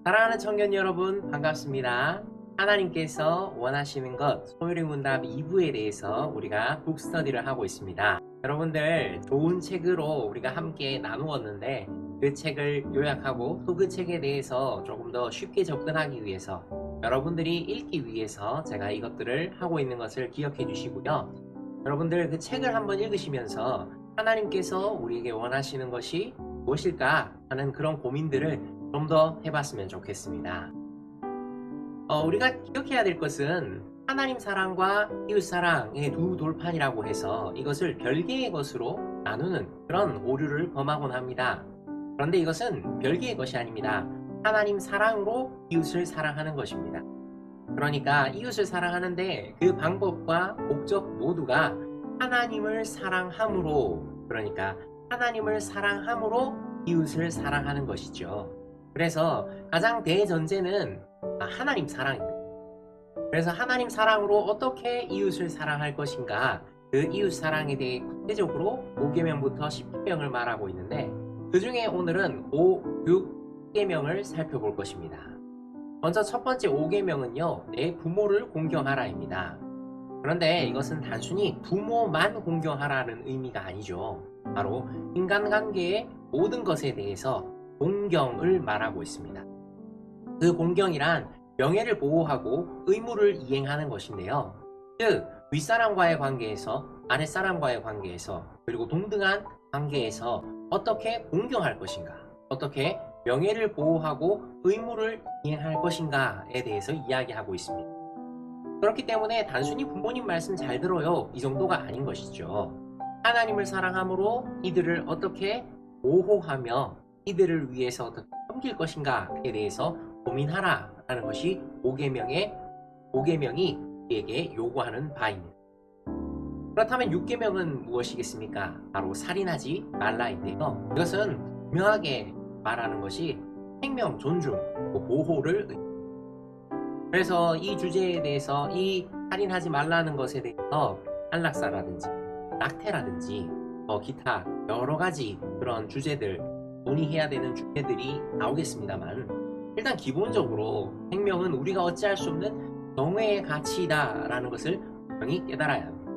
사랑하는 청년 여러분, 반갑습니다. 하나님께서 원하시는 것 소요리 문답 2부에 대해서 우리가 북스터디를 하고 있습니다. 여러분들, 좋은 책으로 우리가 함께 나누었는데 그 책을 요약하고 또 그 책에 대해서 조금 더 쉽게 접근하기 위해서 여러분들이 읽기 위해서 제가 이것들을 하고 있는 것을 기억해 주시고요. 여러분들, 그 책을 한번 읽으시면서 하나님께서 우리에게 원하시는 것이 무엇일까 하는 그런 고민들을 좀 더 해봤으면 좋겠습니다. 우리가 기억해야 될 것은 하나님 사랑과 이웃 사랑의 두 돌판이라고 해서 이것을 별개의 것으로 나누는 그런 오류를 범하곤 합니다. 그런데 이것은 별개의 것이 아닙니다. 하나님 사랑으로 이웃을 사랑하는 것입니다. 그러니까 이웃을 사랑하는데 그 방법과 목적 모두가 하나님을 사랑함으로, 그러니까 하나님을 사랑함으로 이웃을 사랑하는 것이죠. 그래서 가장 대전제는 하나님 사랑입니다. 그래서 하나님 사랑으로 어떻게 이웃을 사랑할 것인가, 그 이웃 사랑에 대해 구체적으로 5계명부터 10계명을 말하고 있는데 그 중에 오늘은 5, 6계명을 살펴볼 것입니다. 먼저 첫 번째 5계명은요, 내 부모를 공경하라입니다. 그런데 이것은 단순히 부모만 공경하라는 의미가 아니죠. 바로 인간관계의 모든 것에 대해서 공경을 말하고 있습니다. 그 공경이란 명예를 보호하고 의무를 이행하는 것인데요. 즉, 윗사람과의 관계에서, 아랫사람과의 관계에서, 그리고 동등한 관계에서 어떻게 공경할 것인가, 어떻게 명예를 보호하고 의무를 이행할 것인가에 대해서 이야기하고 있습니다. 그렇기 때문에 단순히 부모님 말씀 잘 들어요, 이 정도가 아닌 것이죠. 하나님을 사랑함으로 이들을 어떻게 보호하며 이들을 위해서 어떻게 섬길 것인가에 대해서 고민하라 라는 것이 5계명이 우리에게 요구하는 바입니다. 그렇다면 6계명은 무엇이겠습니까? 바로 살인하지 말라인데요. 이것은 분명하게 말하는 것이 생명 존중, 보호를, 그래서 이 주제에 대해서, 이 살인하지 말라는 것에 대해서 안락사라든지 낙태라든지 기타 여러 가지 그런 주제들, 논의해야 되는 주제들이 나오겠습니다만, 일단 기본적으로 생명은 우리가 어찌할 수 없는 정의의 가치이다 라는 것을 분명히 깨달아야 합니다.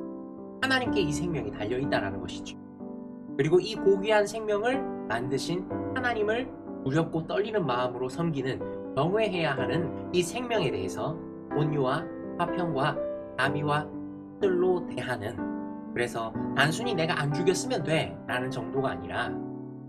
하나님께 이 생명이 달려있다라는 것이죠. 그리고 이 고귀한 생명을 만드신 하나님을 두렵고 떨리는 마음으로 섬기는, 경외해야 하는 이 생명에 대해서 온유와 화평과 자비와 뜻로 대하는, 그래서 단순히 내가 안 죽였으면 돼 라는 정도가 아니라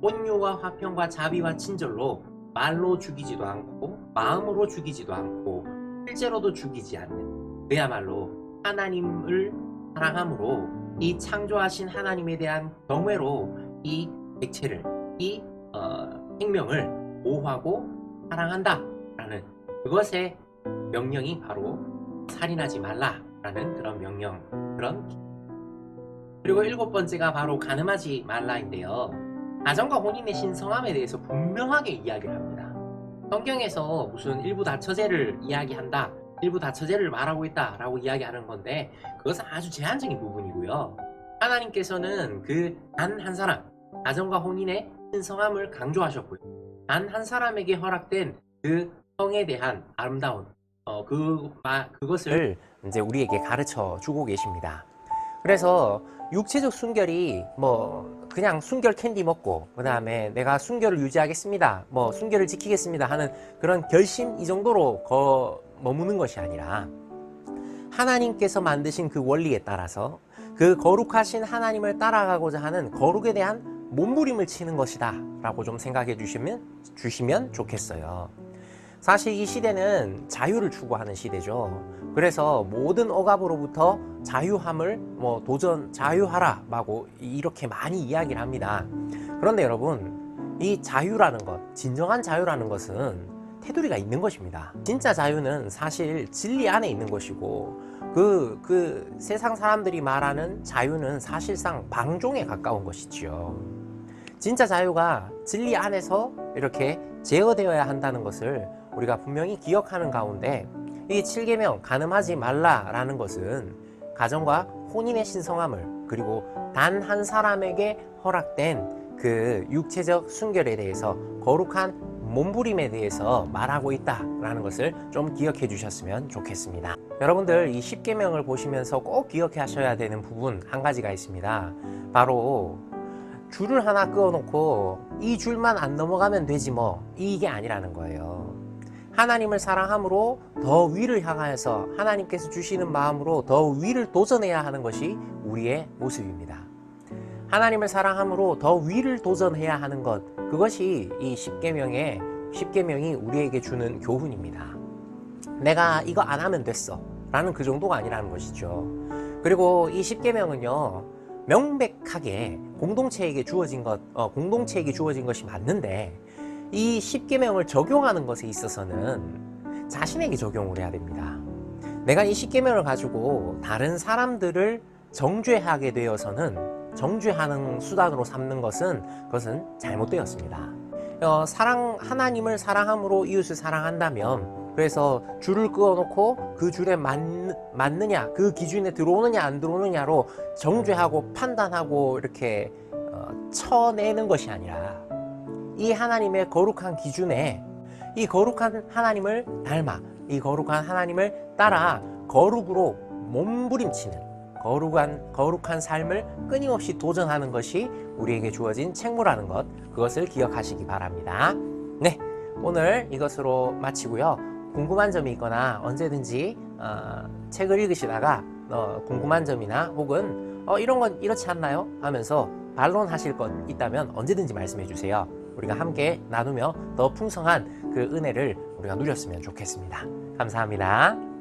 온유와 화평과 자비와 친절로 말로 죽이지도 않고 마음으로 죽이지도 않고 실제로도 죽이지 않는, 그야말로 하나님을 사랑함으로 이 창조하신 하나님에 대한 경외로 이 객체를, 이 생명을 보호하고 사랑한다 라는 그것의 명령이 바로 살인하지 말라 라는 그런 명령, 그리고 7번째가 바로 간음하지 말라인데요. 가정과 혼인의 신성함에 대해서 분명하게 이야기를 합니다. 성경에서 무슨 일부 다처제를 이야기한다, 일부 다처제를 말하고 있다 라고 이야기하는 건데 그것은 아주 제한적인 부분이고요. 하나님께서는 그 단 한 사람, 가정과 혼인의 신성함을 강조하셨고요. 단 한 사람에게 허락된 그 성에 대한 아름다운 그것을 이제 우리에게 가르쳐 주고 계십니다. 그래서 육체적 순결이 그냥 순결 캔디 먹고 그 다음에 내가 순결을 유지하겠습니다, 순결을 지키겠습니다 하는 그런 결심, 이 정도로 머무는 것이 아니라 하나님께서 만드신 그 원리에 따라서 그 거룩하신 하나님을 따라가고자 하는 거룩에 대한 몸부림을 치는 것이다 라고 좀 생각해 주시면 좋겠어요. 사실 이 시대는 자유를 추구하는 시대죠. 그래서 모든 억압으로부터 자유함을 자유하라 라고 이렇게 많이 이야기를 합니다. 그런데 여러분, 이 자유라는 것, 진정한 자유라는 것은 테두리가 있는 것입니다. 진짜 자유는 사실 진리 안에 있는 것이고 그 세상 사람들이 말하는 자유는 사실상 방종에 가까운 것이지요. 진짜 자유가 진리 안에서 이렇게 제어되어야 한다는 것을 우리가 분명히 기억하는 가운데, 이 7계명 간음하지 말라라는 것은 가정과 혼인의 신성함을, 그리고 단 한 사람에게 허락된 그 육체적 순결에 대해서 거룩한 몸부림에 대해서 말하고 있다라는 것을 좀 기억해 주셨으면 좋겠습니다. 여러분들 이 10계명을 보시면서 꼭 기억해 하셔야 되는 부분 한 가지가 있습니다. 바로 줄을 하나 그어 놓고 이 줄만 안 넘어가면 되지 뭐, 이게 아니라는 거예요. 하나님을 사랑함으로 더 위를 향하여서 하나님께서 주시는 마음으로 더 위를 도전해야 하는 것이 우리의 모습입니다. 하나님을 사랑함으로 더 위를 도전해야 하는 것, 그것이 이 10계명이 우리에게 주는 교훈입니다. 내가 이거 안 하면 됐어 라는 그 정도가 아니라는 것이죠. 그리고 이 10계명은요, 명백하게 공동체에게 주어진 것이 맞는데, 이 10계명을 적용하는 것에 있어서는 자신에게 적용을 해야 됩니다. 내가 이 10계명을 가지고 다른 사람들을 정죄하게 되어서는, 정죄하는 수단으로 삼는 그것은 잘못되었습니다. 하나님을 사랑함으로 이웃을 사랑한다면, 그래서 줄을 그어놓고 그 줄에 맞느냐, 그 기준에 들어오느냐 안 들어오느냐로 정죄하고 판단하고 이렇게 쳐내는 것이 아니라, 이 하나님의 거룩한 기준에 이 거룩한 하나님을 닮아, 이 거룩한 하나님을 따라 거룩으로 몸부림치는 거룩한 삶을 끊임없이 도전하는 것이 우리에게 주어진 책무라는 것, 그것을 기억하시기 바랍니다. 네, 오늘 이것으로 마치고요. 궁금한 점이 있거나 언제든지 책을 읽으시다가 궁금한 점이나 혹은 이런 건 이렇지 않나요? 하면서 반론하실 것 있다면 언제든지 말씀해 주세요. 우리가 함께 나누며 더 풍성한 그 은혜를 우리가 누렸으면 좋겠습니다. 감사합니다.